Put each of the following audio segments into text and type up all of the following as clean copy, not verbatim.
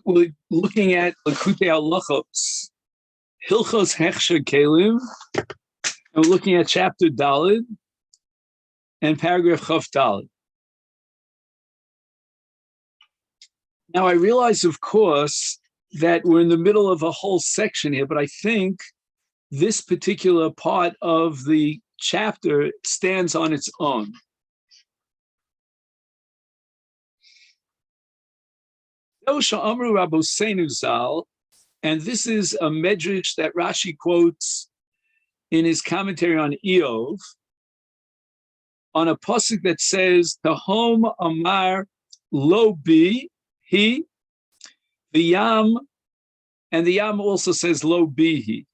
we're looking at Likutei Halachos, Hechsher Kelim, and we're looking at chapter Daled and paragraph Chaf Daled. Now I realize, of course, that we're in the middle of a whole section here, but I think this particular part of the chapter stands on its own. And this is a medrash that Rashi quotes in his commentary on Eov, on a pasuk that says, Tahom Amar Lo Bi, he, the Yam, and the Yam also says Lo Bi he.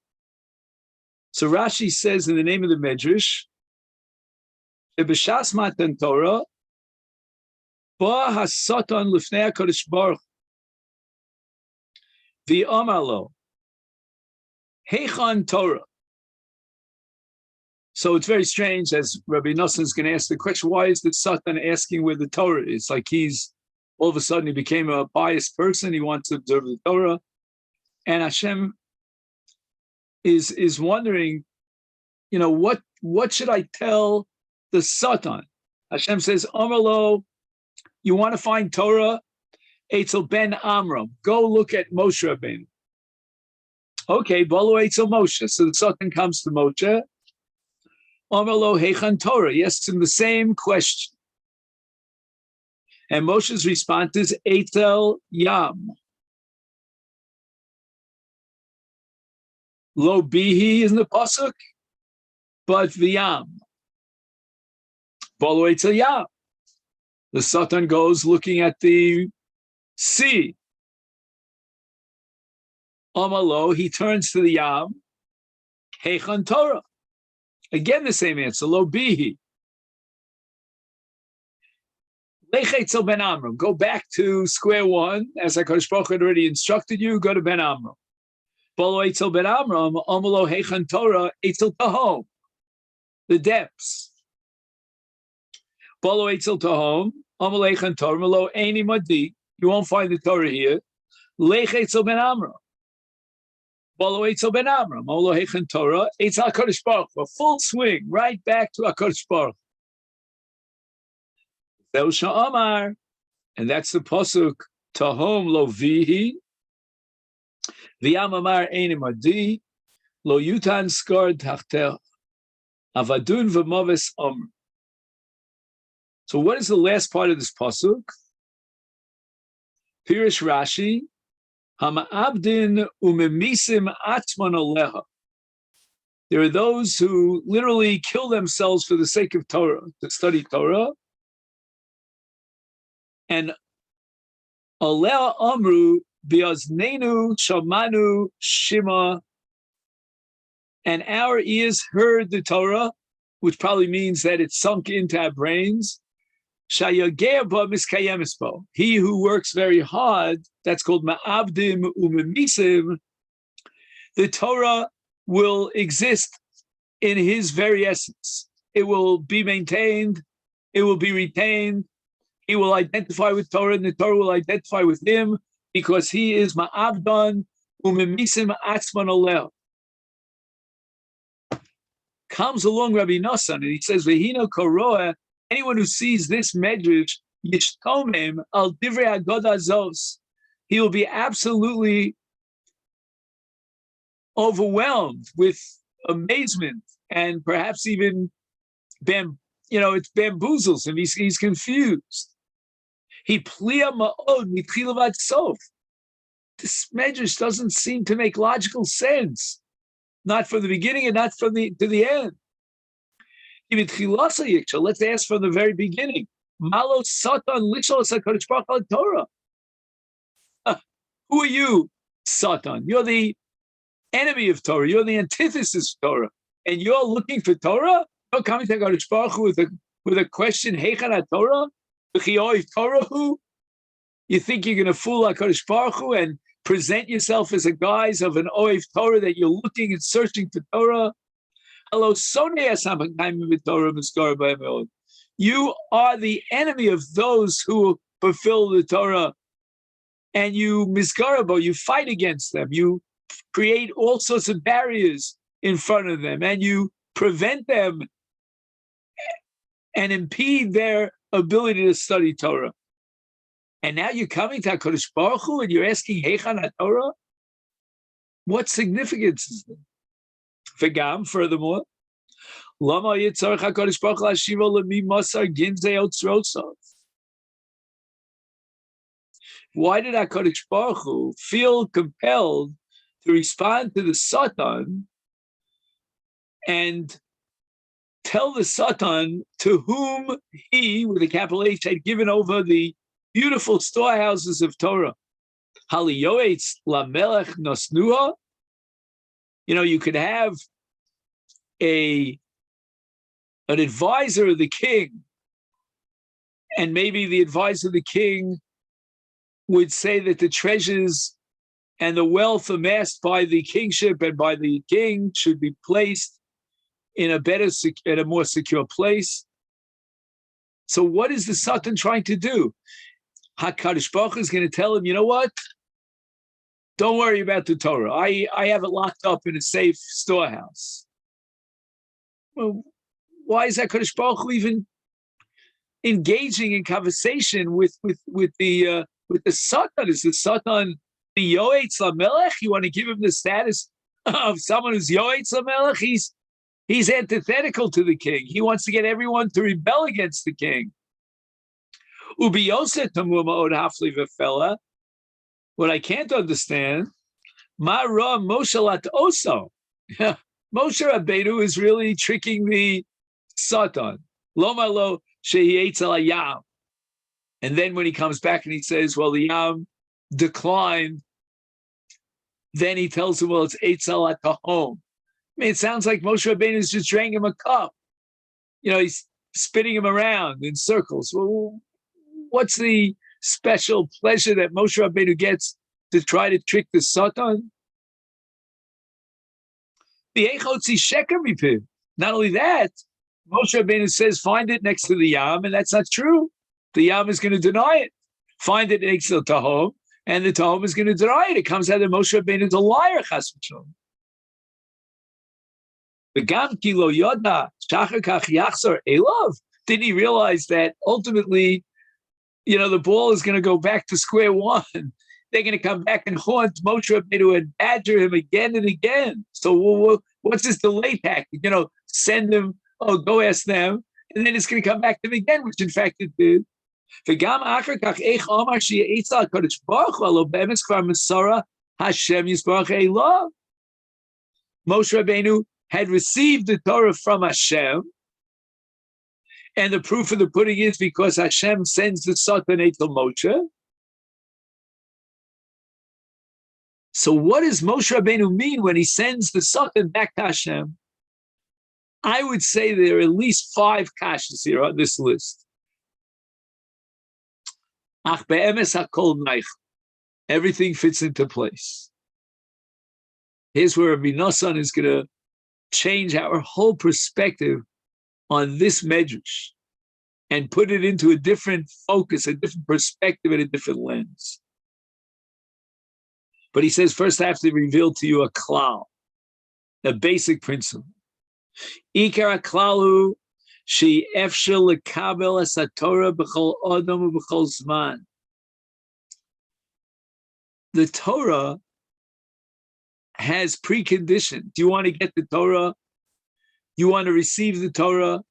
So Rashi says in the name of the medrash, B'shas Matan Torah, Ba HaSatan Lifnei HaKadosh Baruch the Amalo, Heichan Torah. So it's very strange, as Rabbi Nosson is going to ask the question, why is the Satan asking where the Torah is? Like all of a sudden he became a pious person, he wants to observe the Torah. And Hashem is wondering, what should I tell the Satan? Hashem says, Amalo, you want to find Torah? Eitzel ben Amram. Go look at Moshe Rabbeinu. Okay, Bolo Eitzel Moshe. So the Satan comes to Moshe. Amalo Heichan Torah. He asks him the same question. And Moshe's response is Eitzel Yam. Lo Bihi is in the pasuk, but V'yam. Bolo Eitzel Yam. The Satan goes looking at the sea. Amalo, he turns to the Yam. Heichan Torah. Again, the same answer. Lo bihi. Lechetzel ben Amram. Go back to square one, as HaKadosh Baruch Hu had already instructed you. Go to ben Amram. Bolo etzel ben Amram. Amalo heichan Torah. Etzel tahom. The depths. Bolo etzel tahom. Amalo heichan Torah. Malo eini madi. You won't find the Torah here. Lech Eitzel ben Amram. Bolo Eitzel ben Amram. Olo Heichan Torah. Eitzel HaKadosh Baruch Hu. A full swing, right back to HaKadosh Baruch Hu. Zeu sha'amar. And that's the pasuk. Tahom lo vihi. V'yam amar einim adi. Lo yutan skar tachteh. Avadun v'moves amr. So what is the last part of this pasuk? Pirish Rashi, Hama'abdin umemisim atman aleha. There are those who literally kill themselves for the sake of Torah, to study Torah. And aleha amru biaznenu shamanu shima. And our ears heard the Torah, which probably means that it sunk into our brains. He who works very hard, that's called ma'abdim umemisim, the Torah will exist in his very essence. It will be maintained, it will be retained, he will identify with Torah, and the Torah will identify with him, because he is ma'abdan umemisim atzman oleh. Comes along Rabbi Nosson, and he says, Vehino koroah, anyone who sees this medrash, yishtomim al divrei agoda zos, he will be absolutely overwhelmed with amazement and perhaps even, it bamboozles him. He's confused. He plia ma'od mitchilavat sof. This medrash doesn't seem to make logical sense, not from the beginning and not to the end. Let's ask from the very beginning. Malo Satan Torah. Who are you, Satan? You're the enemy of Torah. You're the antithesis of Torah. And you're looking for Torah? You're coming to HaKadosh Baruch Hu with a question, Heichan Torah? Torah who? You think you're going to fool HaKadosh Baruch Hu and present yourself as a guise of an Oiv Torah, that you're looking and searching for Torah? You are the enemy of those who fulfill the Torah and you misgarabo, you fight against them, you create all sorts of barriers in front of them, and you prevent them and impede their ability to study Torah. And now you're coming to HaKadosh Baruch Hu and you're asking Heichan HaTorah? What significance is there? V'gam, furthermore, Lama yitzarech HaKadosh Baruch Hu Hashiva lemi masar ginzei otzrosov. Why did HaKadosh Baruch Hu feel compelled to respond to the Satan and tell the Satan to whom he, with a capital H, had given over the beautiful storehouses of Torah? Haliyoetz lamelech nosnuha. You could have an advisor of the king, and maybe the advisor of the king would say that the treasures and the wealth amassed by the kingship and by the king should be placed in a more secure place. So what is the Satan trying to do? HaKadosh Baruch Hu is going to tell him, you know what? Don't worry about the Torah. I have it locked up in a safe storehouse. Well, why is HaKadosh Baruch Hu even engaging in conversation with the Satan? Is the Satan the Yoetz LaMelech? You want to give him the status of someone who's Yoetz LaMelech? He's antithetical to the king. He wants to get everyone to rebel against the king. What I can't understand, Mara Moshe Lat Oso. Moshe Rabbeinu is really tricking the Satan. Loma lo shehi eitz al hayam. And then when he comes back and he says, well, the Yam declined, then he tells him, well, it's eitz al tahom. It sounds like Moshe Rabbeinu is just drank him a cup. He's spinning him around in circles. Well, what's the special pleasure that Moshe Rabbeinu gets to try to trick the Satan? Not only that, Moshe Rabbeinu says, find it next to the Yam, and that's not true. The Yam is going to deny it. Find it next to the Tahom, and the Tahom is going to deny it. It comes out that Moshe Rabbeinu is a liar, chas v'shalom. Didn't he realize that ultimately, the ball is going to go back to square one? They're going to come back and haunt Moshe Rabbeinu and badger him again and again. So what's this delay tactic? Send them, go ask them, and then it's going to come back to them again, which in fact it did. Moshe Rabbeinu had received the Torah from Hashem, and the proof of the pudding is because Hashem sends the Satan to Moshe. So what does Moshe Rabbeinu mean when he sends the Satan back to Hashem? I would say there are at least 5 kashas here on this list. Ach be'emes hakol naich. Everything fits into place. Here's where Rabbi Nosson is going to change our whole perspective on this medrash and put it into a different focus, a different perspective, and a different lens. But he says, first I have to reveal to you a klal, a basic principle. Ikar klalu she efshel lekabel es haTorah b'chol adam u'b'chol zman. The Torah has preconditions. Do you want to get the Torah? You want to receive the Torah?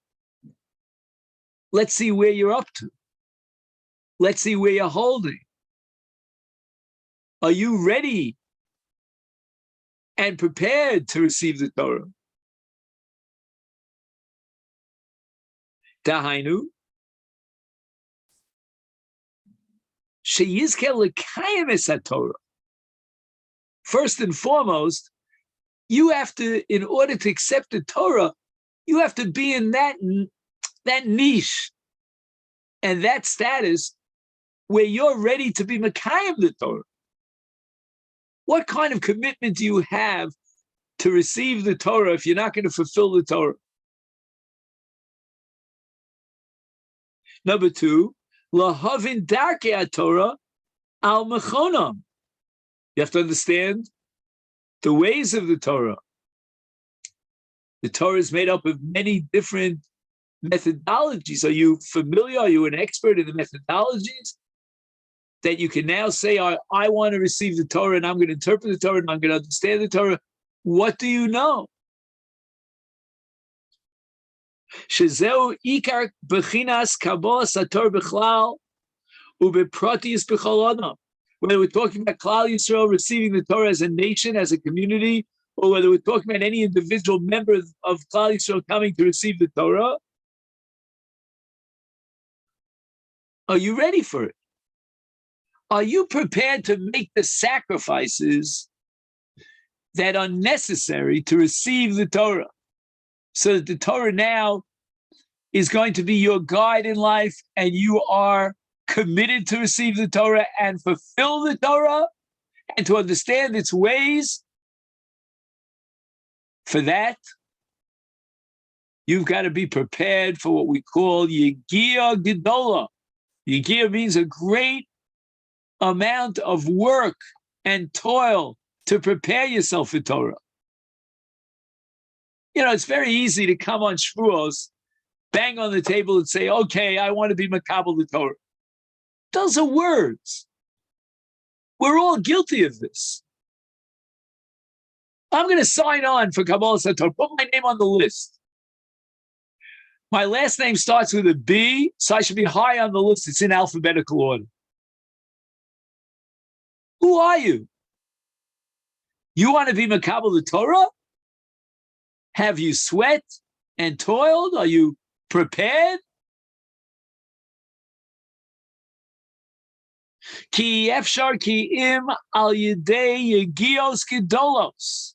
Let's see where you're up to. Let's see where you're holding. Are you ready and prepared to receive the Torah? Dahainu, sheyizke lekayem es haTorah. First and foremost, you have to, in order to accept the Torah, you have to be in that niche and that status where you're ready to be mekayem the Torah. What kind of commitment do you have to receive the Torah if you're not going to fulfill the Torah? Number 2, lahavin darkei haTorah al mechonam. You have to understand the ways of the Torah. The Torah is made up of many different methodologies. Are you familiar? Are you an expert in the methodologies? That you can now say, I want to receive the Torah and I'm going to interpret the Torah and I'm going to understand the Torah. What do you know? Shezeu ikar bechinas kabbalas haTorah b'chlal ubepratius b'chol adam. Whether we're talking about Klal Yisrael receiving the Torah as a nation, as a community, or whether we're talking about any individual member of Klal Yisrael coming to receive the Torah, are you ready for it? Are you prepared to make the sacrifices that are necessary to receive the Torah? So that the Torah now is going to be your guide in life and you are committed to receive the Torah and fulfill the Torah and to understand its ways. For that, you've got to be prepared for what we call Yegia Gedola. Yegia means a great amount of work and toil to prepare yourself for Torah. You know, it's very easy to come on Shavuos, bang on the table and say, okay, I want to be Makabel the Torah. Those are words. We're all guilty of this. I'm going to sign on for Kabbalas HaTorah, put my name on the list. My last name starts with a B, so I should be high on the list. It's in alphabetical order. Who are you? You want to be Makabel the Torah? Have you sweat and toiled? Are you prepared? Ki efshar ki im al yedei yegios gedolos.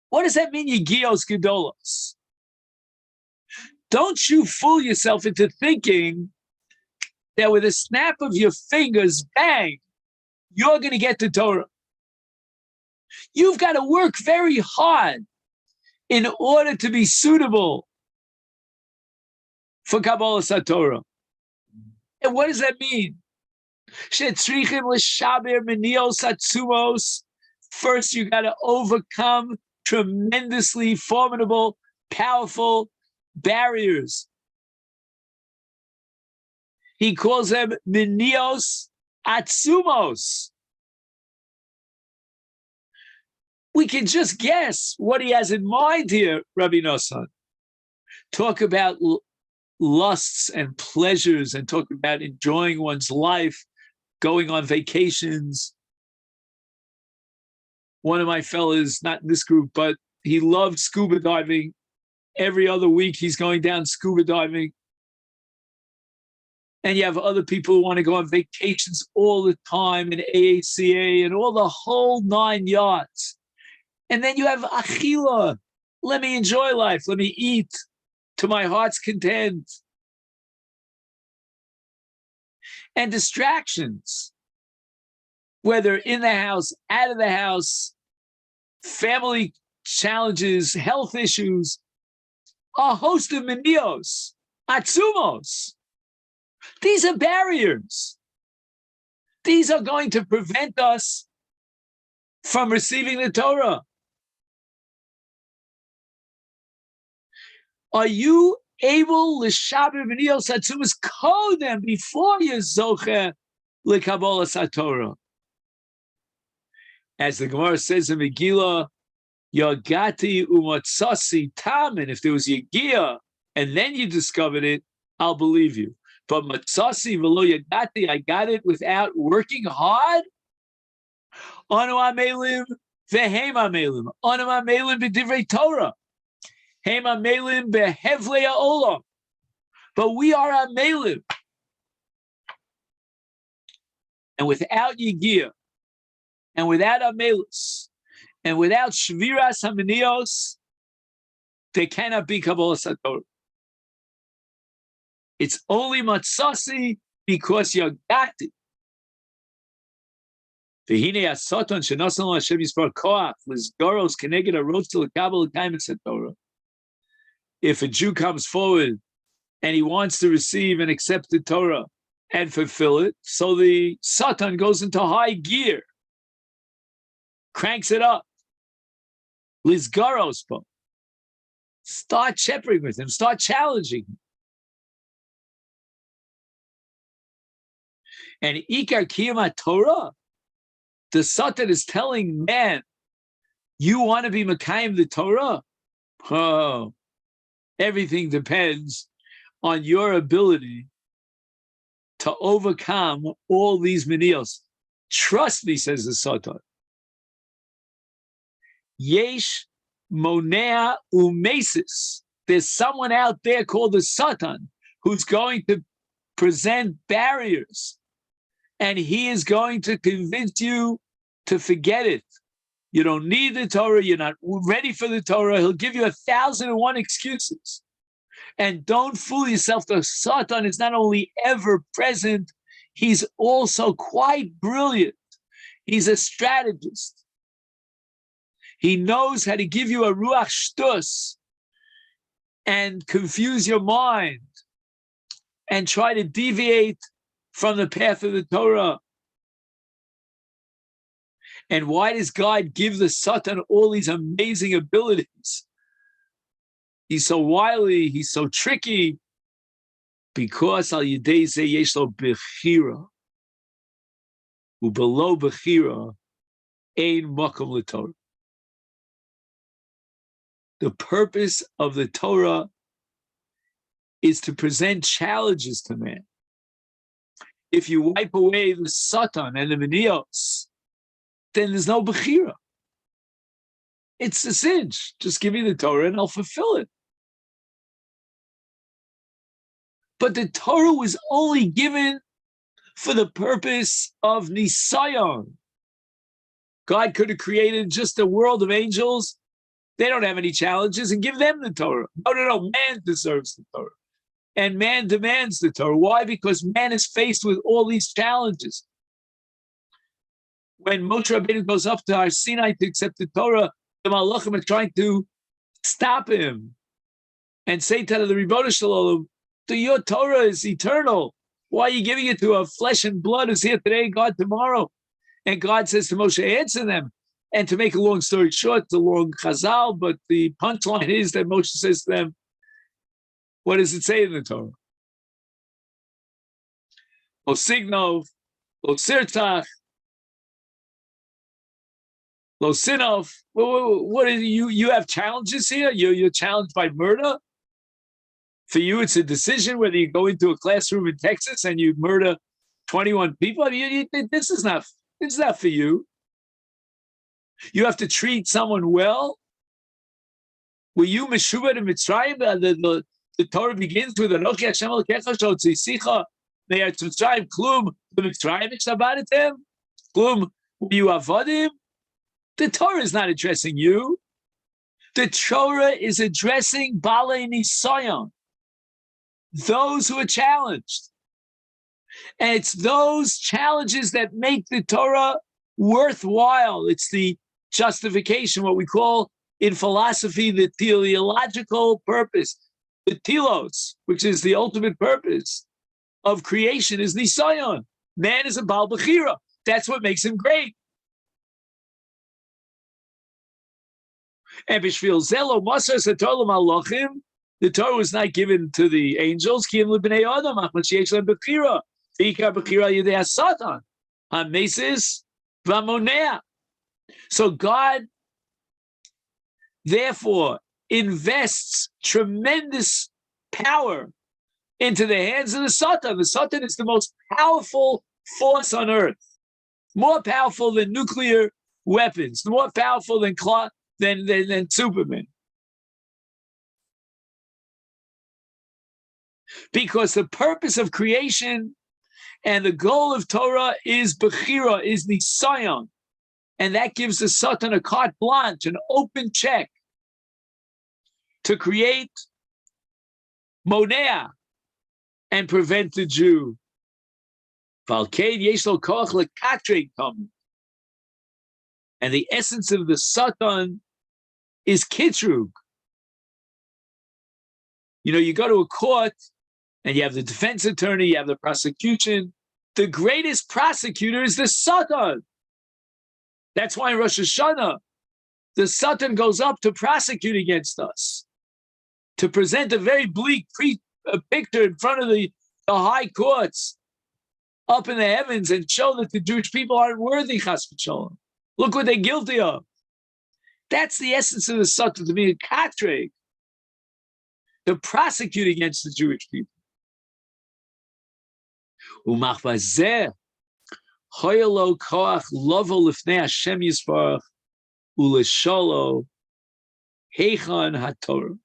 What does that mean, yegios gedolos? Don't you fool yourself into thinking that with a snap of your fingers, bang, you're going to get the Torah. You've got to work very hard in order to be suitable for Kabbalas HaTorah. And what does that mean? First, you got to overcome tremendously formidable, powerful barriers. He calls them minios atzumos. We can just guess what he has in mind here, Rabbi Nosson. Talk about lusts and pleasures and talk about enjoying one's life, going on vacations. One of my fellows, not in this group, but he loved scuba diving. Every other week he's going down scuba diving. And you have other people who want to go on vacations all the time in AACA and all the whole 9 yards. And then you have achila. Let me enjoy life. Let me eat to my heart's content. And distractions, whether in the house, out of the house, family challenges, health issues, a host of minios, atzumos. These are barriers. These are going to prevent us from receiving the Torah. Are you able l'shaber minios atzumas kodem before you zocher l'kabbalas haTorah? As the Gemara says in Megillah, Yagati umatzasi tam, and if there was Yagia and then you discovered it, I'll believe you. But matzasi v'lo yagati, I got it without working hard. Anu amelim v'hem amelim. Anu amelim b'divrei Torah. Hem amelim behevlei ha'olam. But we are amelim. And without Yagia, and without amelus, and without shviras haminios, there cannot be Kabbalas HaTorah. It's only matzasi because you got it. V'hinei haSatan shenasan lo Hashem yisbar koach l'sgaros keneged harosh l'kabel l'kaimes haTorah. If a Jew comes forward and he wants to receive and accept the Torah, and fulfill it. So the Satan goes into high gear, cranks it up. Lizgarospo. Start shepherding with him, start challenging him. And Ikar Kiyama Torah, the Satan is telling man, you want to be Makayim the Torah? Oh, everything depends on your ability to overcome all these menios. Trust me, says the Satan. Yesh monea umesis. There's someone out there called the Satan who's going to present barriers, and he is going to convince you to forget it. You don't need the Torah. You're not ready for the Torah. He'll give you 1,001 excuses. And don't fool yourself. The Satan is not only ever present, he's also quite brilliant. He's a strategist. He knows how to give you a ruach shtus and confuse your mind and try to deviate from the path of the Torah. And why does God give the Satan all these amazing abilities? He's so wily, he's so tricky, because al yidei zeh yesh lo bechira, ubelow bechira ein makom leTorah. The purpose of the Torah is to present challenges to man. If you wipe away the Satan and the menios, then there's no bechira. It's a cinch. Just give me the Torah and I'll fulfill it. But the Torah was only given for the purpose of nisayon. God could have created just a world of angels. They don't have any challenges, and give them the Torah. No. Man deserves the Torah. And man demands the Torah. Why? Because man is faced with all these challenges. When Moshe Rabbeinu goes up to Har Sinai to accept the Torah, the Malachim are trying to stop him and say to the Ribono Shel Olam, your Torah is eternal. Why are you giving it to a flesh and blood who's here today, God tomorrow? And God says to Moshe, answer them. And to make a long story short, it's a long chazal, but the punchline is that Moshe says to them, what does it say in the Torah? O signov, o sirtach, lo sinov. What is you have challenges here? You're challenged by murder? For you, it's a decision whether you go into a classroom in Texas and you murder 21 people. I mean, this is not for you. You have to treat someone well. Were you Meshuva to Mitzrayim? The Torah begins with Anochi Hashem Elokecha Shotzisicha Me'eretz Mitzrayim Klum B'Mitzrayim Eshtabadatem Klum You Avodim. The Torah is not addressing you. The Torah is addressing Balei Nisayon, those who are challenged. And it's those challenges that make the Torah worthwhile. It's the justification, what we call in philosophy the teleological purpose. The telos, which is the ultimate purpose of creation, is nisayon. Man is a Baal Bechira. That's what makes him great. And Bishvil Zelo Masar Satolam Alochim, the Torah was not given to the angels. Kim Libnei Adam, Achmat Sheish Lem Bechira, Vikar Bechira Yidei Satan, Hamesis Vamonea. So God, therefore, invests tremendous power into the hands of the Satan. The Satan is the most powerful force on earth, more powerful than nuclear weapons, more powerful than Superman. Because the purpose of creation and the goal of Torah is Bechira, is Nisayon. And that gives the Satan a carte blanche, an open check to create Monea and prevent the Jew. And the essence of the Satan is Kitrug. You know, you go to a court And you have the defense attorney, you have the prosecution. The greatest prosecutor is the Satan. That's why in Rosh Hashanah, the Satan goes up to prosecute against us, to present a very bleak picture in front of the high courts up in the heavens and show that the Jewish people aren't worthy, chas v'sholom. Look what they're guilty of. That's the essence of the Satan, to be a katreg, to prosecute against the Jewish people. Umachvazeh, choyelo koach lovo lifnei Hashem Yisbarach ulesholo heichan haTorah.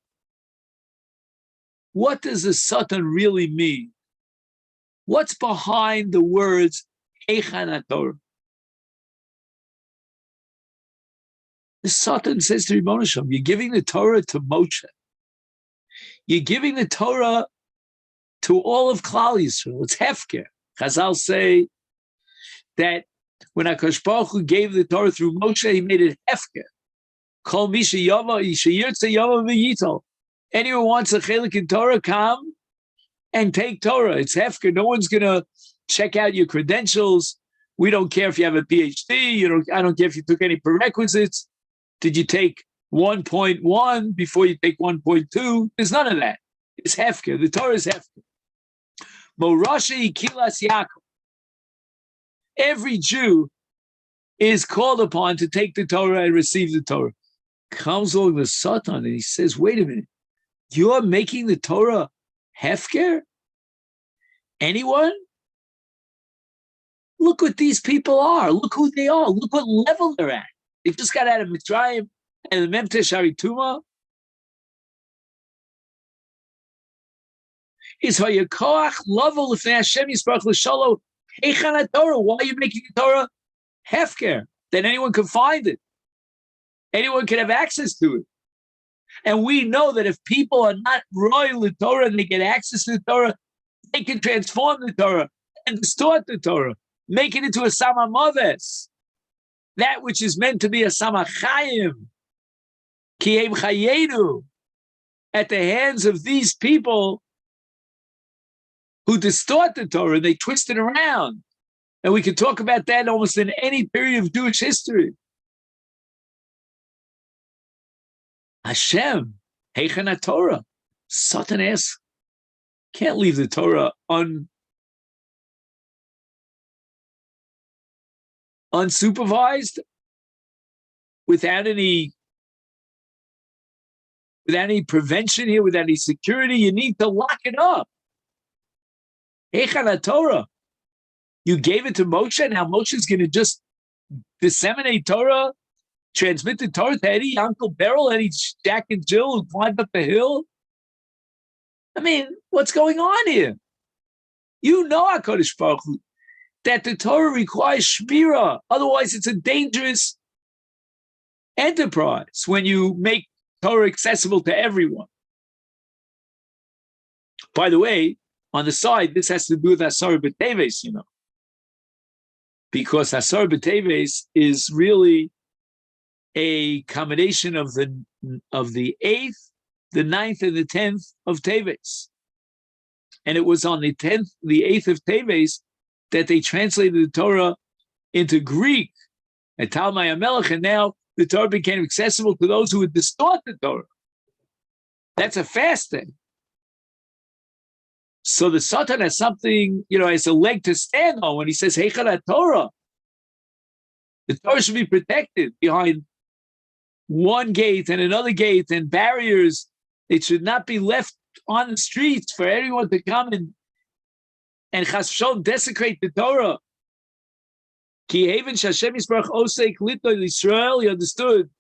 What does the Satan really mean? What's behind the words heichan haTorah? The Satan says to Ribono Shel Olam, you're giving the Torah to Moshe. You're giving the Torah to all of Klal Yisrael. It's Hechsher. Chazal say that when HaKadosh Baruch Hu gave the Torah through Moshe, he made it Hechsher. Kol mi sheyava sheyirtze yava v'yitol. Anyone who wants a chelik in Torah, come and take Torah. It's Hechsher. No one's going to check out your credentials. We don't care if you have a PhD. I don't care if you took any prerequisites. Did you take 1.1 before you take 1.2? There's none of that. It's Hechsher. The Torah is Hechsher. Morashi Kilas Yaakov. Every Jew is called upon to take the Torah and receive the Torah. Comes along the Satan and he says, wait a minute, you're making the Torah Hechsher? Anyone? Look what these people are. Look who they are. Look what level they're at. They've just got out of Mitzrayim and the Memtesh Harituma. Is Hayakoach Lovell Lifnei Hashem Yisbarach L'Sholo Heichan Torah? Why are you making the Torah Hechsher? Then anyone can find it. Anyone can have access to it. And we know that if people are not royal to Torah and they get access to the Torah, they can transform the Torah and distort the Torah, make it into a Samamaves. That which is meant to be a Samachayim, Kihem Chayenu, at the hands of these people who distort the Torah, they twist it around. And we can talk about that almost in any period of Jewish history. Hashem, Heichan HaTorah. Satan asks, can't leave the Torah unsupervised, without any prevention here, without any security. You need to lock it up. Heichan HaTorah. You gave it to Moshe, now Moshe's going to just disseminate Torah, transmit the Torah to any Uncle Beryl, any Jack and Jill who climbed up the hill. I mean, what's going on here? You know, HaKadosh Baruch Hu, that the Torah requires shmira. Otherwise, it's a dangerous enterprise when you make Torah accessible to everyone. By the way, on the side, this has to do with Asar B'Teves, because Asar B'Teves is really a combination of the 8th, the 9th, and the 10th of Teves. And it was on the 10th, the 8th of Teves, that they translated the Torah into Greek at Talmai HaMelech, and now the Torah became accessible to those who would distort the Torah. That's a fast thing. So the Satan has something, has a leg to stand on when he says, Heichan HaTorah. The Torah should be protected behind one gate and another gate and barriers. It should not be left on the streets for anyone to come and chas v'sholom desecrate the Torah. Ki haven sh'Hashem Yisbarach osek litoi l'Yisrael. He understood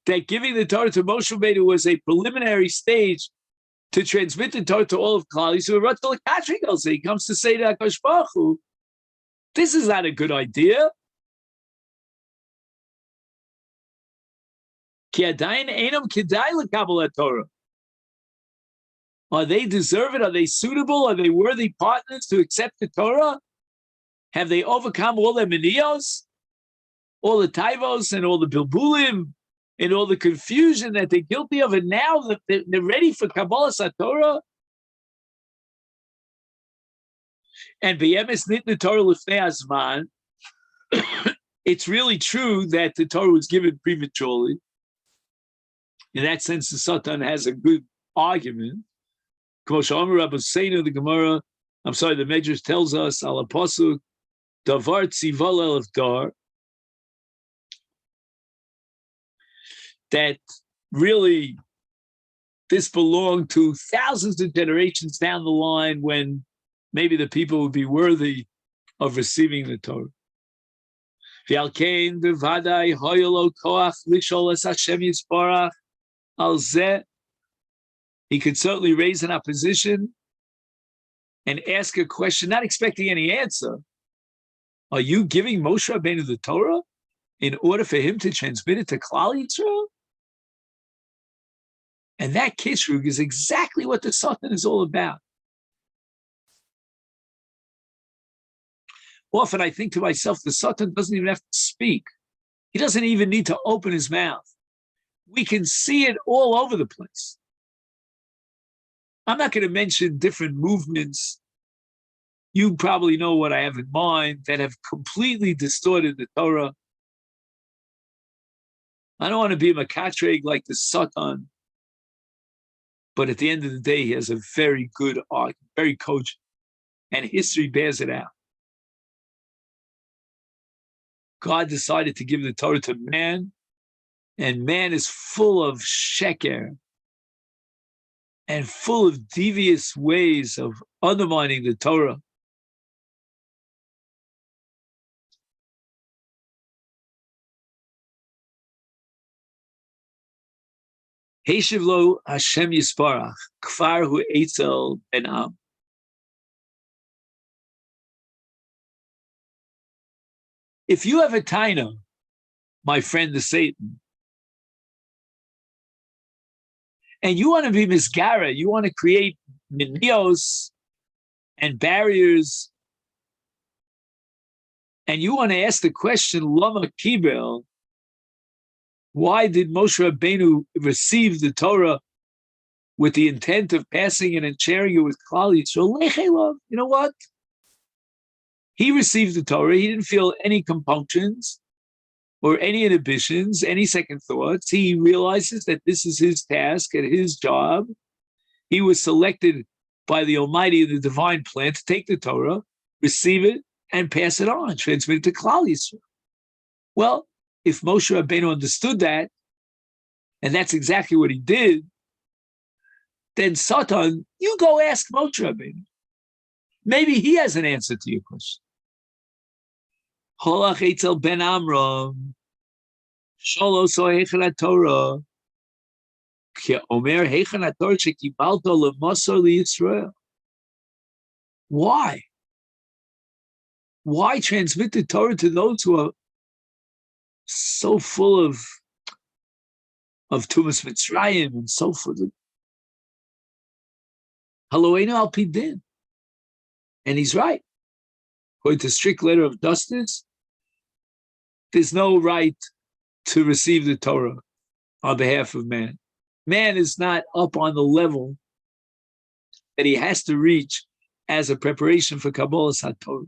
that giving the Torah to Moshe Rabbeinu was a preliminary stage to transmit the Torah to all of Klal Yisrael. So he comes to say to HaKadosh Baruch Hu, this is not a good idea. Ki adayin einam kedai l'kabel HaTorah. Are they deserving? Are they suitable? Are they worthy partners to accept the Torah? Have they overcome all their menios, all the taivos and all the bilbulim, and all the confusion that they're guilty of? And now that they're ready for Kabbalah HaTorah? And B'yemes nitna Torah l'fnei hazman, it's really true that the Torah was given prematurely. In that sense, the Satan has a good argument. The Gemara, the Medrash tells us, al pasuk, davar tzival elef dar, that really this belonged to thousands of generations down the line when maybe the people would be worthy of receiving the Torah. He could certainly raise an opposition and ask a question, not expecting any answer. Are you giving Moshe Rabbeinu the Torah in order for him to transmit it to Klal Yisrael? And that kishrug is exactly what the Satan is all about. Often I think to myself, the Satan doesn't even have to speak. He doesn't even need to open his mouth. We can see it all over the place. I'm not going to mention different movements. You probably know what I have in mind that have completely distorted the Torah. I don't want to be a makatreg like the Satan, but at the end of the day, he has a very good argument, very cogent, and history bears it out. God decided to give the Torah to man, and man is full of sheker and full of devious ways of undermining the Torah. Heishiv lo Hashem Yisparach, Kfar hu Eitzel ben Am. If you have a taina, my friend the Satan, and you want to be misgara, you want to create minios and barriers, and you want to ask the question, Lama Kibel, why did Moshe Rabbeinu receive the Torah with the intent of passing it and sharing it with Klal Yisrael? You know what? He received the Torah. He didn't feel any compunctions or any inhibitions, any second thoughts. He realizes that this is his task and his job. He was selected by the Almighty, the divine plan, to take the Torah, receive it, and pass it on, transmit it to Klal Yisrael. Well, if Moshe Rabbeinu understood that, and that's exactly what he did, then Satan, you go ask Moshe Rabbeinu. Maybe he has an answer to your question. Holach Eitzel ben Amram, Sholo so Hechsher Torah, Ki Omer Hechsher Torah shekibalto lemasor liYisrael. Why? Why transmit the Torah to those who are so full of Tumas Mitzrayim and so forth? Haloenu al pi din. And he's right. According to strict letter of justice, there's no right to receive the Torah on behalf of man. Man is not up on the level that he has to reach as a preparation for Kabbalah HaTorah.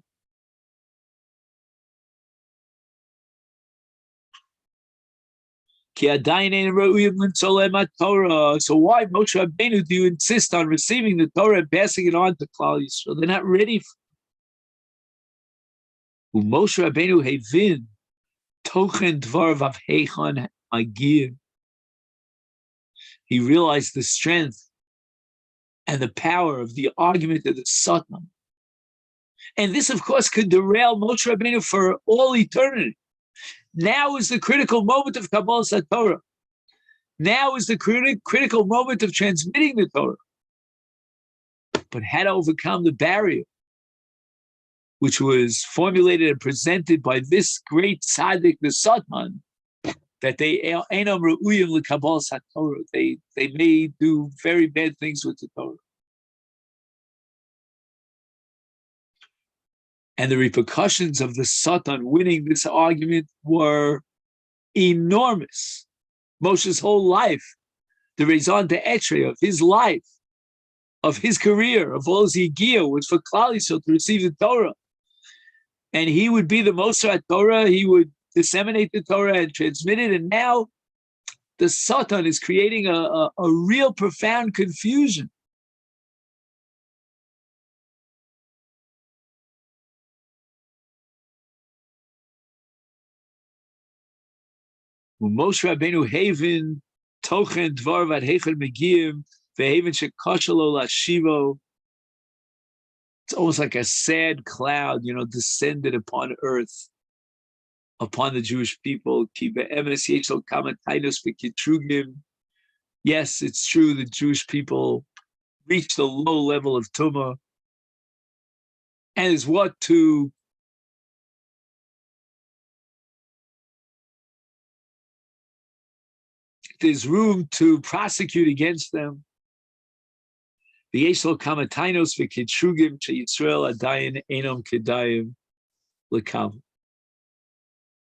So why, Moshe Rabbeinu, do you insist on receiving the Torah and passing it on to Klal Yisrael? They're not ready for it. Moshe Rabbeinu hevin tochen dvar vav heichon agir. He realized the strength and the power of the argument of the Satan. And this, of course, could derail Moshe Rabbeinu for all eternity. Now is the critical moment of Kabbalah HaTorah. Now is the critical moment of transmitting the Torah. But had to overcome the barrier, which was formulated and presented by this great tzaddik, the Satan, that they einam re'uyim l'Kabbalah HaTorah. They may do very bad things with the Torah. And the repercussions of the Satan winning this argument were enormous. Moshe's whole life, the raison d'etre of his life, of his career, of all his Yigiyah, was for Klal Yisrael to receive the Torah. And he would be the Moser Torah, he would disseminate the Torah and transmit it. And now the Satan is creating a real profound confusion. Moshe Rabbeinu Haven, Tochen Dvar Vad Hechel Megiyim, Vehaven Shekashalo Lashivo. It's almost like a sad cloud, descended upon earth, upon the Jewish people. Yes, it's true, the Jewish people reached a low level of tumah, and is what to there's room to prosecute against them.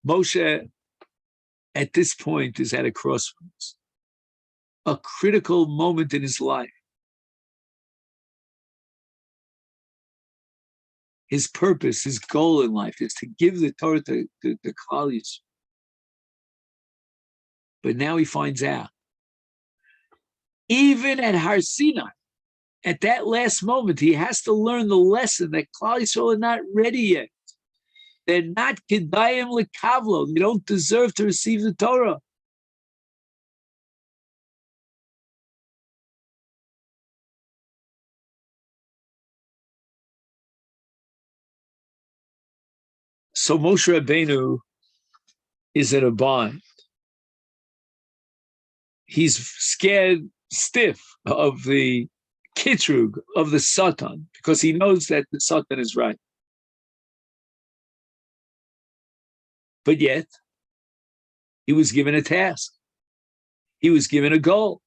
Moshe, at this point, is at a crossroads, a critical moment in his life. His purpose, his goal in life is to give the Torah to Klal Yisrael. But now he finds out, even at Har Sinai, at that last moment, he has to learn the lesson that Klal Yisrael are not ready yet. They're not kedayim lekavlo. They don't deserve to receive the Torah. So Moshe Rabbeinu is in a bind. He's scared stiff of the kitrug, of the Satan, because he knows that the Satan is right. But yet, he was given a task. He was given a goal.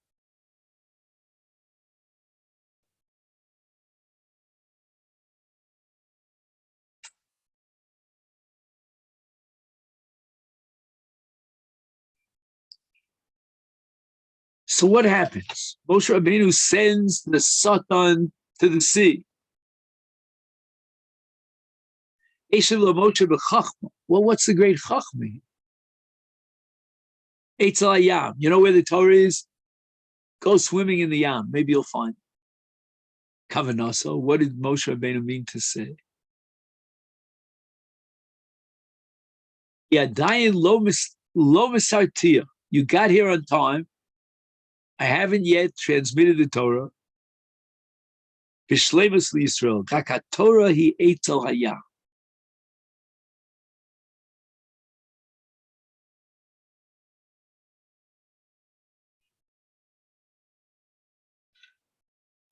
So what happens? Moshe Rabbeinu sends the Satan to the sea. Well, what's the great Chachma? Eitzel Yam. You know where the Torah is? Go swimming in the Yam. Maybe you'll find it. Kavanaso. What did Moshe Rabbeinu mean to say? Yadayin lo misartia. You got here on time. I haven't yet transmitted the Torah. Bishlemus Yisrael. Kakat Torah hi Eitzel Hayam.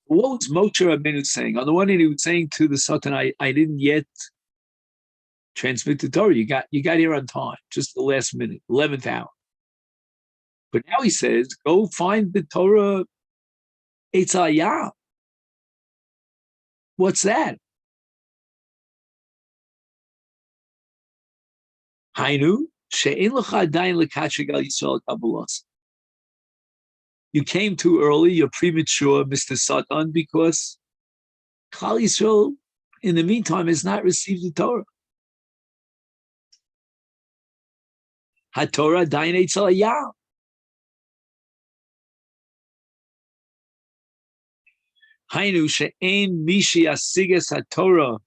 What was Moshe Rabbeinu saying? On the one hand, he was saying to the Satan, I didn't yet transmit the Torah. You got here on time, just the last minute, 11th hour. But now he says, go find the Torah Eitzel Hayam. What's that? Hainu she'en lecha adayin lekatshig al Yisrael kabulas. You came too early, you're premature, Mr. Satan, because Klal Yisrael, in the meantime, has not received the Torah. HaTorah adayin Eitzel Hayam. Hainu she'en mishi asigas HaTorah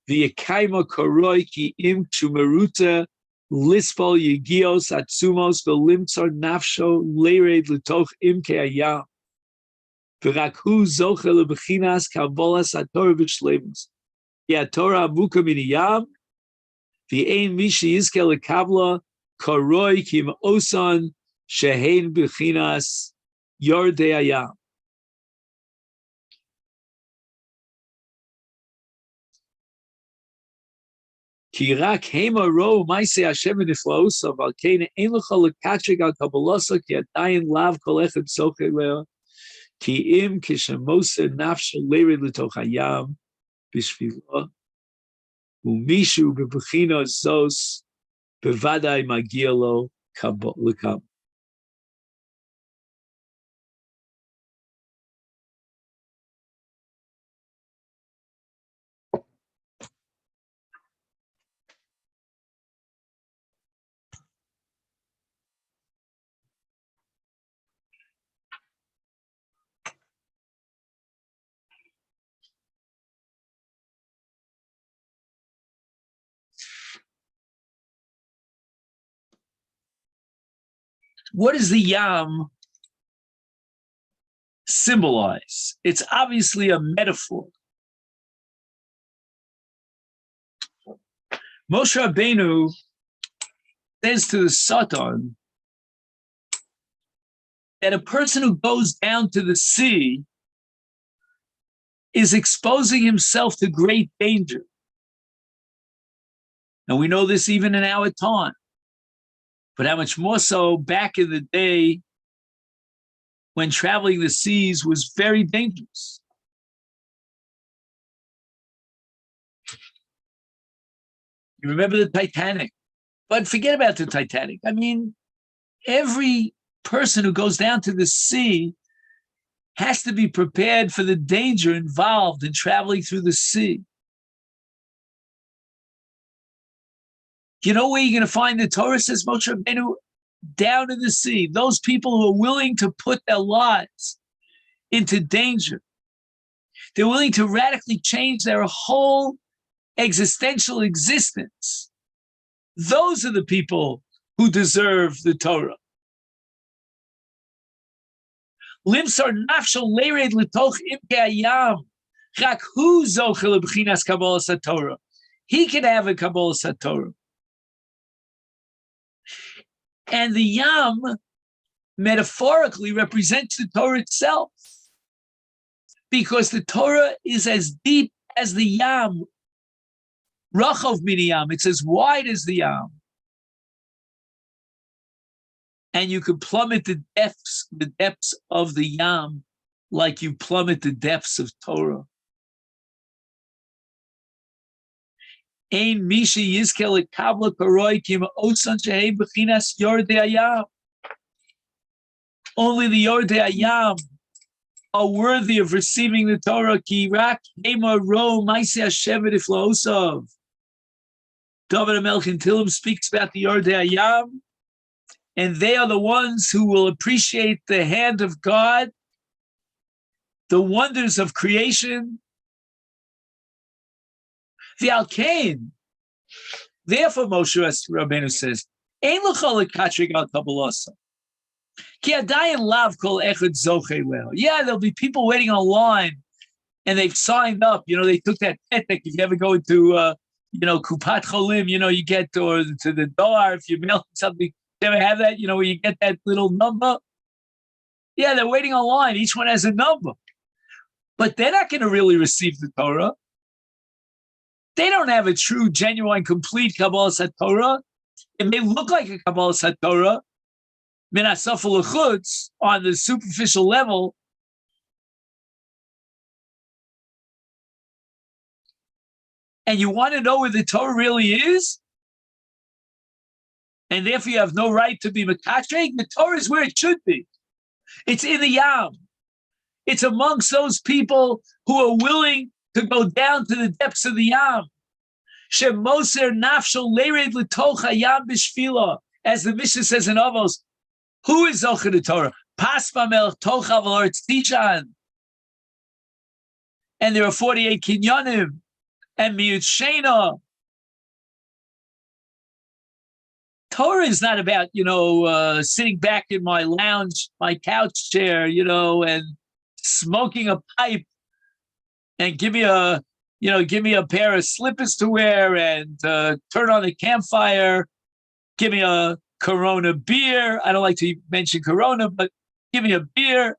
v'yekayma koroi ki im chumeruta lispol yigios atzumos v'limtzor nafsho leired l'toch imke hayam v'rak hu zoche lebechinas kabbalas HaTorah v'shlemus HaTorah amuka min hayam v'ein mishi yizke lekabla koroi ki osan shehein bechinas yordei hayam. Ki rak hema ro ma'aseh Hashem v'niflaosav al kein ein lecha lekatshig al kabbalasa ki adayin lav kol echad soche leo ki im kishemoser nafsho leired l'toch hayam b'shvila u'mishu b'bechina zos bevadai magia lo lekam. What does the Yam symbolize? It's obviously a metaphor. Moshe Rabbeinu says to the Satan that a person who goes down to the sea is exposing himself to great danger. And we know this even in our time, but how much more so back in the day when traveling the seas was very dangerous. You remember the Titanic, but forget about the Titanic. I mean, every person who goes down to the sea has to be prepared for the danger involved in traveling through the sea. You know where you're going to find the Torah, says Moshe Rabbeinu? Down in the sea. Those people who are willing to put their lives into danger. They're willing to radically change their whole existential existence. Those are the people who deserve the Torah. Limsar nafshel leired letoch imke hayam. Chak hu zochel lebchinas kabbalas haTorah. He can have a kabbalas haTorah. And the Yam metaphorically represents the Torah itself, because the Torah is as deep as the Yam. Rachov mini Yam, it's as wide as the Yam. And you could plummet the depths of the Yam like you plummet the depths of Torah. Ein mishi yizkel ekabla karoi kim osan shehei b'chinas yordei hayam. Only the yordei hayam are worthy of receiving the Torah. Ki rak hema ro ma'aseh hashevet iflaosav. David HaMelech in Kelim speaks about the yordei hayam, and they are the ones who will appreciate the hand of God, the wonders of creation. The Alkain. Therefore, Moshe Rabbeinu says, "Ein l'chol lekatrig al kabbalasa. Ki adayin lav kol echad zochei leo." Yeah, there'll be people waiting online, and they've signed up. You know, they took that petek. If you ever go into, Kupat Cholim, you get, or to the Doar, if you mail something, you ever have that? Where you get that little number. Yeah, they're waiting online. Each one has a number, but they're not going to really receive the Torah. They don't have a true, genuine, complete Kabbalas HaTorah. It may look like a Kabbalas HaTorah, min hasaf l'chutz, on the superficial level. And you want to know where the Torah really is? And therefore you have no right to be mekatreg? The Torah is where it should be. It's in the Yam. It's amongst those people who are willing to go down to the depths of the Yam. Shemoser nafshel leired letoch hayam b'shvila. As the Mishnah says in Avos, who is Zocher the Torah? Pasma melech tocha v'loretz tishan. And there are 48 kinyonim and miut shena. Torah is not about, sitting back in my lounge, my couch chair, and smoking a pipe, and give me a pair of slippers to wear, and turn on the campfire, give me a Corona beer. I don't like to mention Corona, but give me a beer,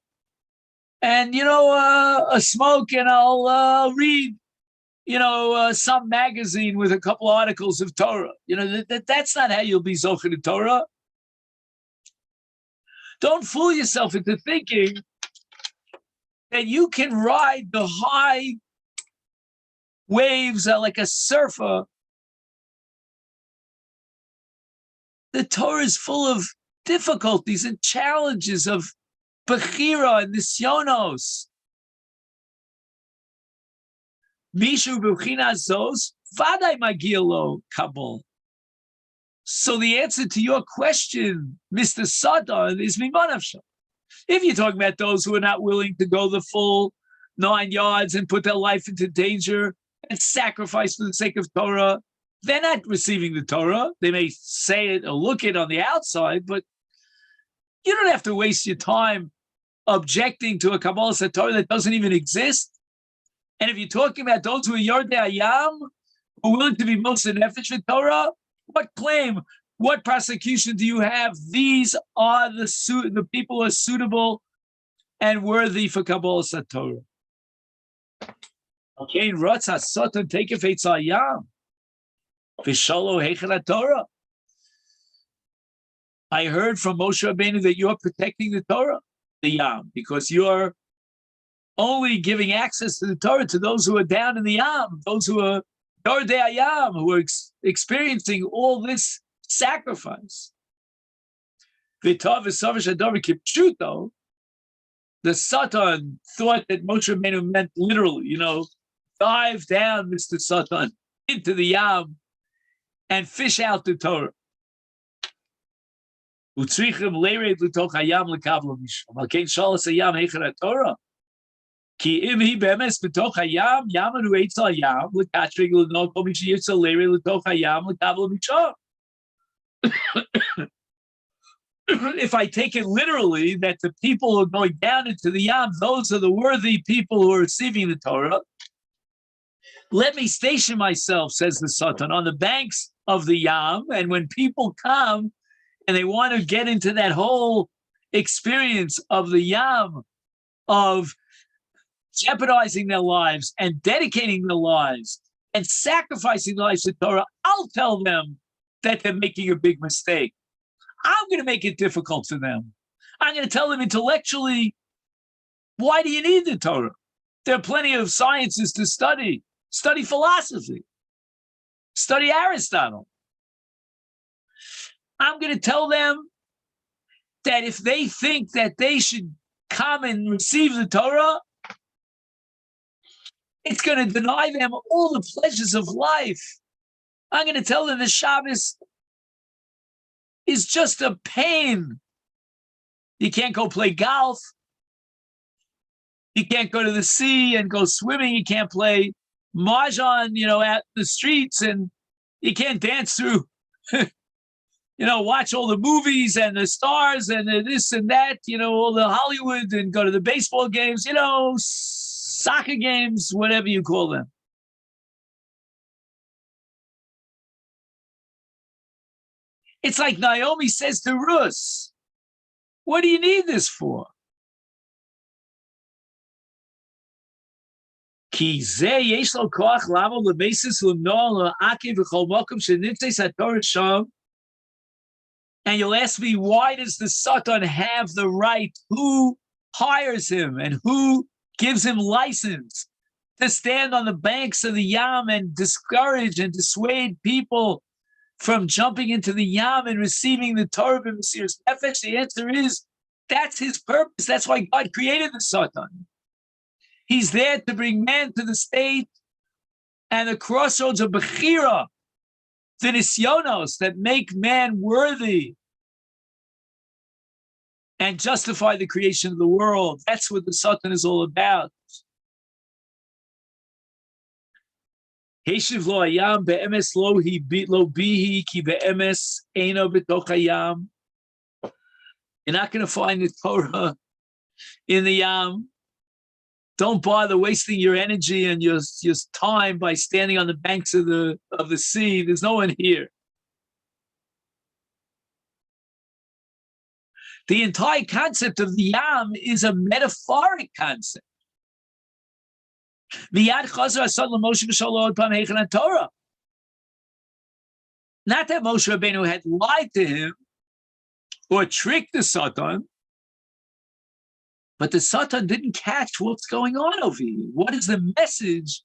and, a smoke, and I'll read, some magazine with a couple articles of Torah. That's not how you'll be Zocher to Torah. Don't fool yourself into thinking that you can ride the high waves like a surfer. The Torah is full of difficulties and challenges of bechira and nisyonos. Mishu b'chinas zos vaday magiya lo kabul. So the answer to your question, Mr. Satan, is mimanavsha. If you're talking about those who are not willing to go the full 9 yards and put their life into danger and sacrifice for the sake of Torah, they're not receiving the Torah. They may say it or look it on the outside, but You don't have to waste your time objecting to a Kabbalah Torah that doesn't even exist. And if you're talking about those who are Yordei Hayam, who are willing to be Moshe Nefesh for Torah, what claim, what prosecution do you have? These are the people who are suitable and worthy for Kabbalah Torah. Okay, Ratza Satan take a Eitz Hayam. V'shalo Hechsher Torah. I heard from Moshe Rabbeinu that you're protecting the Torah, the Yam, because you're only giving access to the Torah to those who are down in the Yam, those who are Yordei Hayam, who are experiencing all this sacrifice. The Satan thought that Moshe Rabbeinu meant literally, dive down, Mr. Satan, into the Yam and fish out the Torah. Utzrichim leired l'toch hayam lekavlo misham. Al kein shalos hayam hechsher Torah. Ki im hi bemes b'toch hayam yaman hu eitz hayam lekatrig l'no kol mish yitzel leired l'toch hayam lekavlo misham. If I take it literally that the people who are going down into the Yam, those are the worthy people who are receiving the Torah, let me station myself, says the Satan, on the banks of the Yam, and when people come and they want to get into that whole experience of the Yam, of jeopardizing their lives and dedicating their lives and sacrificing their lives to Torah, I'll tell them that they're making a big mistake. I'm going to make it difficult for them. I'm going to tell them intellectually, why do you need the Torah? There are plenty of sciences to study. Study philosophy. Study Aristotle. I'm going to tell them that if they think that they should come and receive the Torah, it's going to deny them all the pleasures of life. I'm going to tell them the Shabbos is just a pain. You can't go play golf. You can't go to the sea and go swimming. You can't play mahjong, at the streets, and you can't dance through, watch all the movies and the stars and this and that, all the Hollywood, and go to the baseball games, soccer games, whatever you call them. It's like Naomi says to Rus, what do you need this for? And you'll ask me, why does the Satan have the right? Who hires him and who gives him license to stand on the banks of the Yam and discourage and dissuade people from jumping into the Yam and receiving the Torah b'mesiras nefesh? The answer is, that's his purpose. That's why God created the Satan. He's there to bring man to the state and the crossroads of Bechira, the nisyonos that make man worthy and justify the creation of the world. That's what the Satan is all about. Heshiv lo hayam be'emes lo bihi ki be'emes eino b'toch hayam. You're not going to find the Torah in the Yam. Don't bother wasting your energy and your time by standing on the banks of the sea. There's no one here. The entire concept of the Yam is a metaphoric concept. Not that Moshe Rabbeinu had lied to him or tricked the Satan, but the Satan didn't catch what's going on over here. What is the message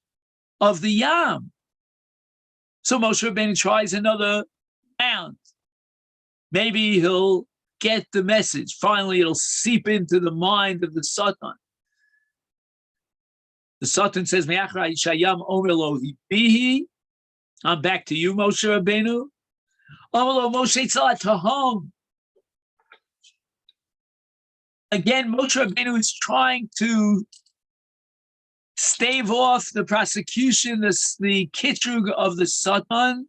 of the Yam? So Moshe Rabbeinu tries another round. Maybe he'll get the message. Finally, it'll seep into the mind of the Satan. The Satan says, I'm back to you, Moshe Rabbeinu. Again, Moshe Rabbeinu is trying to stave off the prosecution, the kitrug of the Satan.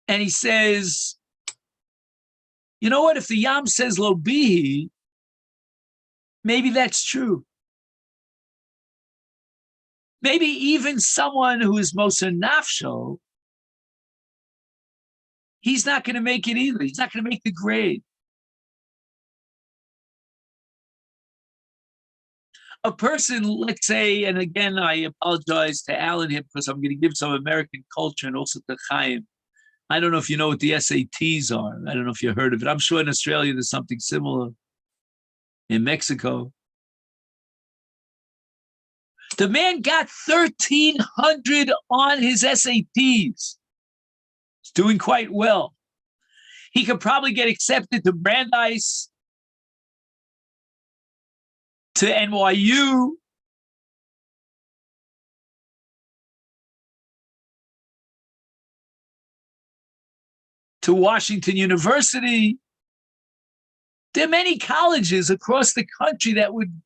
And he says, You know what? If the Yam says lo bihi, maybe that's true. Maybe even someone who is Moser Nafsho, he's not going to make it either. He's not going to make the grade. A person, let's say, and again, I apologize to Alan here because I'm going to give some American culture and also to Chaim. I don't know if you know what the SATs are. I don't know if you heard of it. I'm sure in Australia there's something similar. In Mexico. The man got 1,300 on his SATs. He's doing quite well. He could probably get accepted to Brandeis, to NYU, to Washington University. There are many colleges across the country that would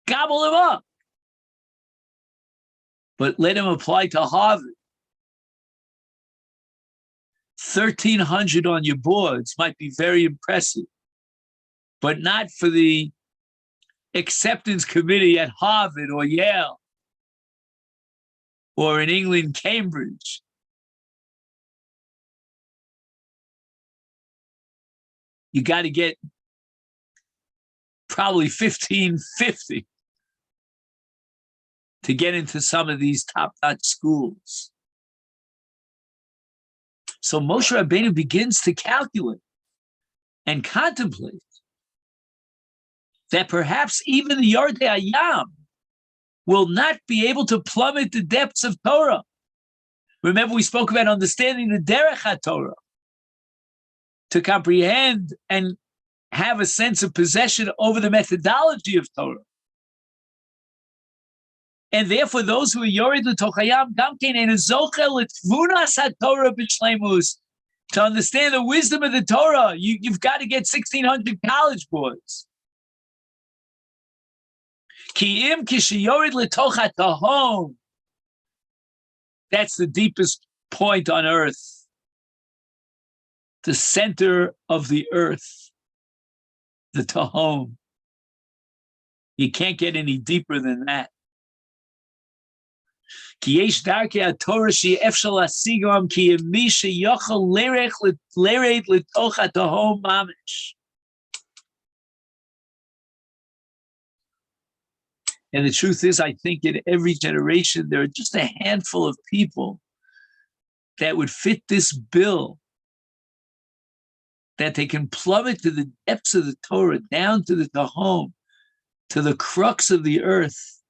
gobble him up. But let him apply to Harvard. 1,300 on your boards might be very impressive, but not for the acceptance committee at Harvard or Yale or in England, Cambridge. You got to get probably 1,550 to get into some of these top-notch schools. So Moshe Rabbeinu begins to calculate and contemplate that perhaps even the Yardei Hayam will not be able to plummet the depths of Torah. Remember, we spoke about understanding the Derech HaTorah, to comprehend and have a sense of possession over the methodology of Torah. And therefore, those who are Yored L'Toch Hayam Gamkein and Zochel L'Tvunas HaTorah B'Shleimus, to understand the wisdom of the Torah, you've got to get 1,600 college boards. Ki im kishiyored L'Toch HaTahom. That's the deepest point on earth. The center of the earth. The Tahom. You can't get any deeper than that. Ki yesh darkei haTorah she'efshar lasigam ki mi sheyochel lered l'toch hatahom mamish. And the truth is, I think in every generation there are just a handful of people that would fit this bill, that they can plummet to the depths of the Torah, down to the Tahom, to the crux of the earth.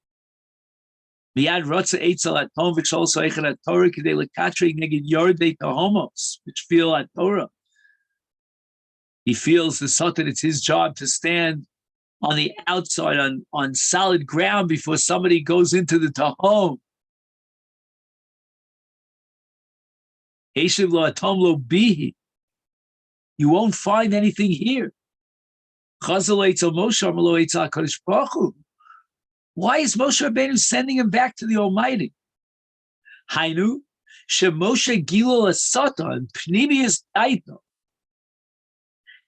Which feels at Torah. He feels the Satan, it's his job to stand on the outside, on solid ground before somebody goes into the Tahom. You won't find anything here. Why is Moshe Rabbeinu sending him back to the Almighty? Hainu, shemoshe gilo l'satan pnimius daito.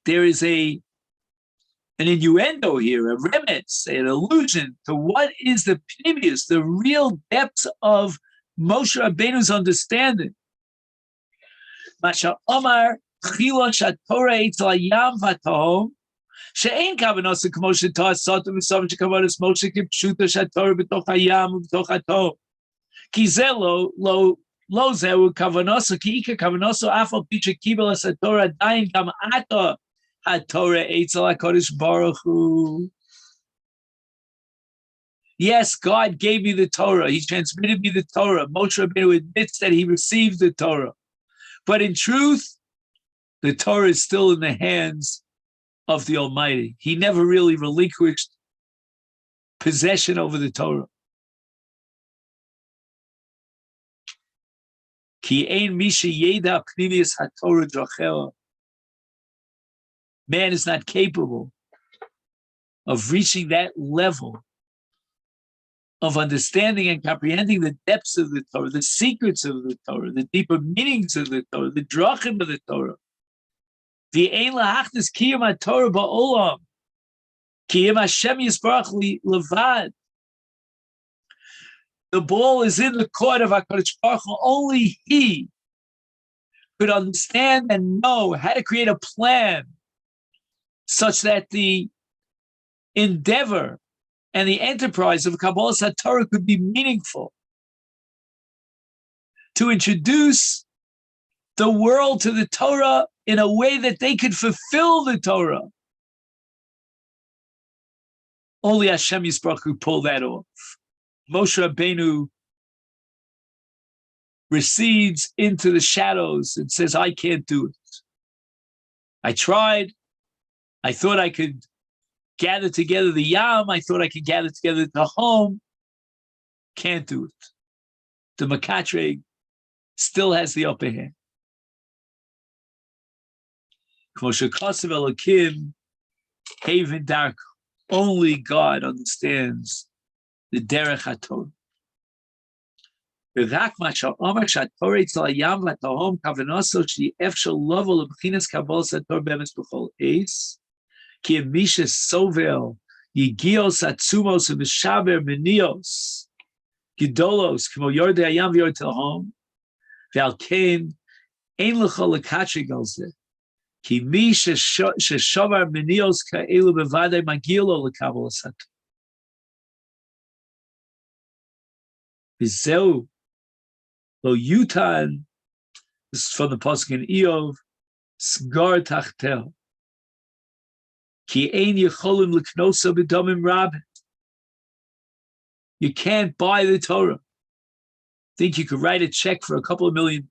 There is an innuendo here, a remez, an allusion to what is the pnimius, the real depths of Moshe Rabbeinu's understanding. Masha Omar chilon shatorah eitz yam v'tahom. She'ein kavanos k'moshe ta'as satan v'savon shekavanos Moshe kipshuta shatorah b'toch hayam u'b'toch haTorah. Ki ze lo zehu kavanos ki ika kavanos afal picha kibel es haTorah dayin gam ata haTorah eitzel HaKadosh Baruch Hu. Yes, God gave me the Torah. He transmitted me the Torah. Moshe Rabbeinu admits that he received the Torah. But in truth, the Torah is still in the hands of the Almighty. He never really relinquished possession over the Torah. Ki ein mi sheyeda pnimius haTorah drachela. Man is not capable of reaching that level of understanding and comprehending the depths of the Torah, the secrets of the Torah, the deeper meanings of the Torah, the drachim of the Torah. V'ein lahachnis kiyum haTorah ba'olam. Kiyum Hashem yisbarach levad. The ball is in the court of HaKadosh Baruch Hu. Only He could understand and know how to create a plan such that the endeavor and the enterprise of Kabbalah HaTorah could be meaningful. To introduce the world to the Torah in a way that they could fulfill the Torah. Only Hashem Yisbarach could pull that off. Moshe Rabbeinu recedes into the shadows and says, I can't do it. I tried. I thought I could gather together the Yam. I thought I could gather together the home. Can't do it. The Makatreg still has the upper hand. Only God understands the Derech HaTorah. ורק מה שאומר שהתורה אצל הים והתהום כוונתו שאי-אפשר לבוא לבחינת קבלת התורה באמת בכל עץ, כי מי שסובל יגיעוס עצומוס ומשבר מניעוס גדולוס כמו יורדי הים ויורדי תהום, ועל כן אין לך לקטרג על זה, כי מי ששובר מניעוס כאלו בוודאי מגיע לו לקבלת התורה. וזהו Lo Yutan, this is from the Pasuk in Eov, Sgar Tachtel. Ki ein yecholim l'knosa b'domim rabin. You can't buy the Torah. Think you could write a check for a couple of $1 million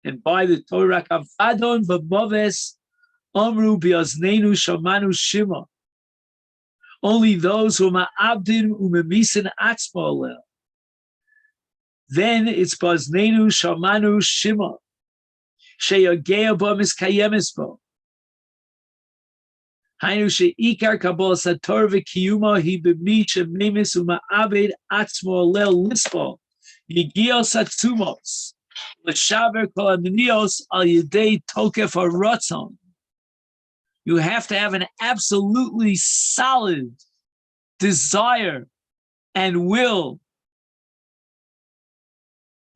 and buy the Torah? Avadon v'moves amru bi'aznenu shamanu shima. Only those who are ma'abdin u'memisin atzma alel. Then it's Baznenu Shamanu Shima. Sheyagea ba miskayemis bo. Hainu sheikar kabbalah sator v'kiyuma hi b'mi shememis u'ma'abed atzmo lel lispo. Yigios atzumos. L'shaber kol amnios al yedei tokef haratzon. You have to have an absolutely solid desire and will.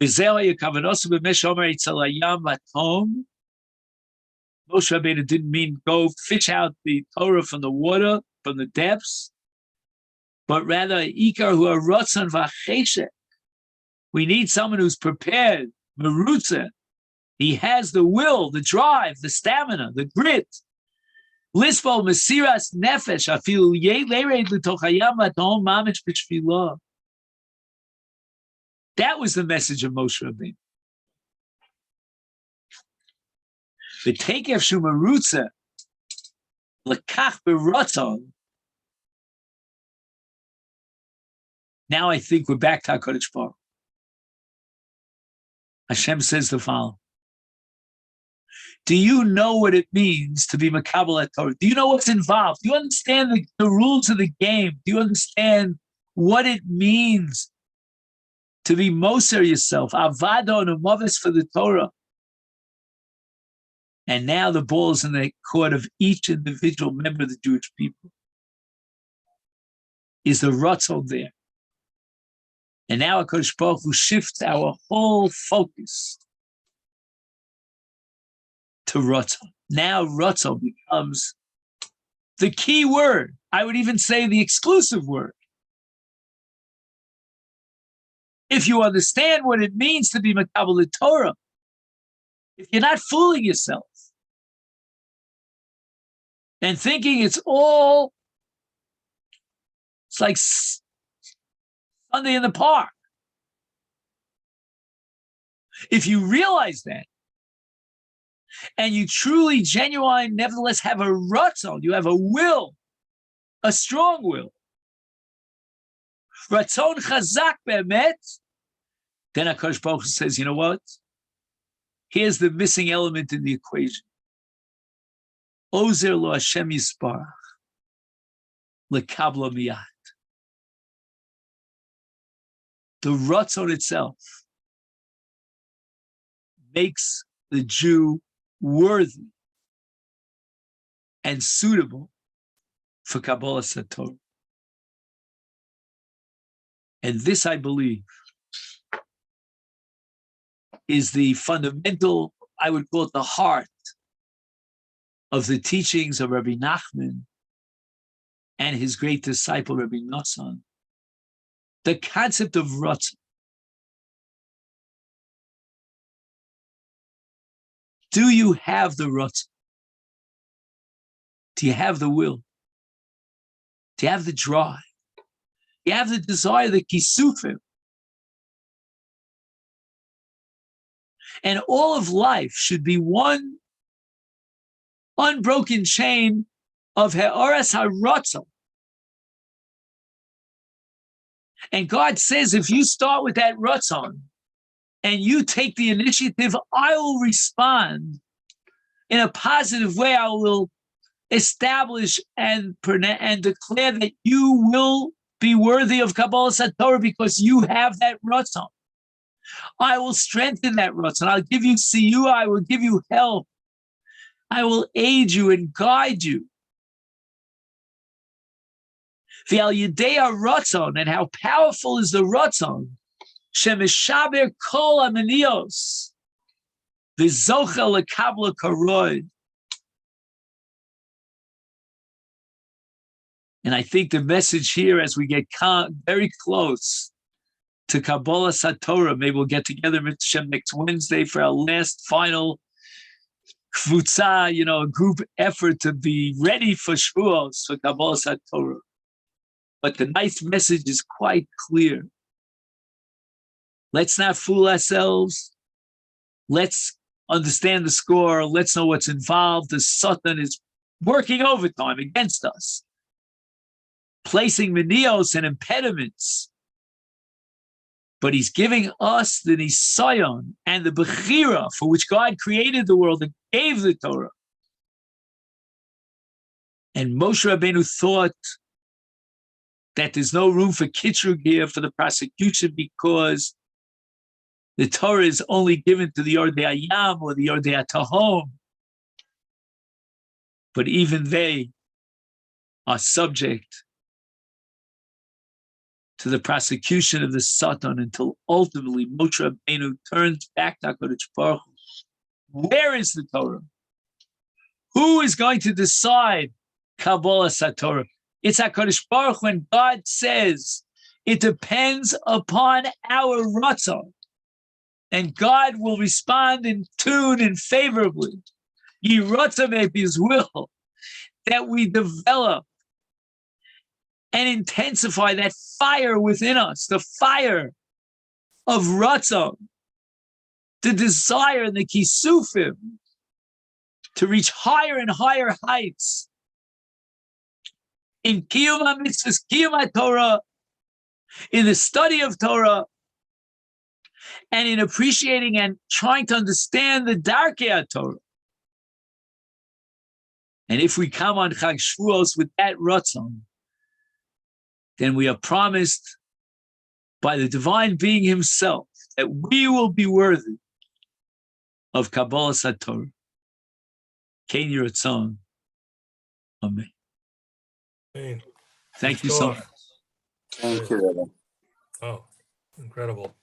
Moshe Rabbeinu didn't mean go fish out the Torah from the water, from the depths, but rather ikar hu haratzon v'cheshek. We need someone who's prepared, merutze. He has the will, the drive, the stamina, the grit. Lispo mesiras nefesh afilu yered l'toch hayam v'atom mamish b'tfilah. That was the message of Moshe Rabbeinu. The Tekef Shumarutza, Lekach B'Ratzon. Now I think we're back to HaKadosh Baruch. Hashem says the following. Do you know what it means to be Makabel at Torah? Do you know what's involved? Do you understand the rules of the game? Do you understand what it means to be Moser yourself, Avadon and Movis for the Torah? And now the ball is in the court of each individual member of the Jewish people. Is the Ratzon there? And now HaKadosh Baruch Hu shifts our whole focus to Ratzon. Now Ratzon becomes the key word. I would even say the exclusive word. If you understand what it means to be Makabel Torah, if you're not fooling yourself and thinking it's like Sunday in the park. If you realize that, and you truly, genuine, nevertheless have a ratzon, you have a will, a strong will, ratzon chazak be'emet, then HaKadosh Baruch Hu says, you know what? Here's the missing element in the equation. Ozer lo Hashem yisparach, lekabla miyat. The ratzon itself makes the Jew worthy and suitable for Kabbalah Sator. And this, I believe, is the fundamental, I would call it the heart of the teachings of Rabbi Nachman and his great disciple, Rabbi Nosson. The concept of Ratzon. Do you have the Ratzon? Do you have the will? Do you have the drive? Do you have the desire, the kisufim? And all of life should be one unbroken chain of He'oras HaRatzon. And God says, if you start with that Ratzon and you take the initiative, I will respond in a positive way. I will establish and declare that you will be worthy of Kabbalah Satorah because you have that Ratzon. I will strengthen that Ratzon. I'll give you siyua. I will give you help. I will aid you and guide you. V'al yidei Ratzon, and how powerful is the Ratzon? Shemishaber kol amanios v'zocha lekabla karod. And I think the message here, as we get very close to Kabbalah Satorah, maybe we'll get together next Wednesday for our last final kvutza, group effort to be ready for Shavuos, for Kabbalah Satorah. But the nice message is quite clear. Let's not fool ourselves. Let's understand the score. Let's know what's involved. The Satan is working overtime against us, placing menios and impediments. But he's giving us the nisayon and the bechira for which God created the world and gave the Torah. And Moshe Rabbeinu thought that there's no room for kitrug here, for the prosecution, because the Torah is only given to the Yordei Hayam or the Yordei Tahom. But even they are subject to the prosecution of the Satan until ultimately Moshe Rabbeinu turns back to HaKadosh Baruch Hu. Where is the Torah? Who is going to decide Kabbalah Satorah? It's HaKadosh Baruch Hu. When God says it depends upon our Ratzon, and God will respond in tune and favorably. Ye Ratzon may be His will, that we develop and intensify that fire within us, the fire of Ratzon, the desire and the kisufim to reach higher and higher heights in Kiyum HaMitzvahs, Kiyum HaTorah, in the study of Torah, and in appreciating and trying to understand the Darkei Torah. And if we come on Chag Shavuos with that Ratzon, then we are promised by the divine being himself that we will be worthy of Kabbalah Satorah. Kein Yiratzon. Amen. Amen. Thank you so much. Thank you, Rabbi. Oh, incredible.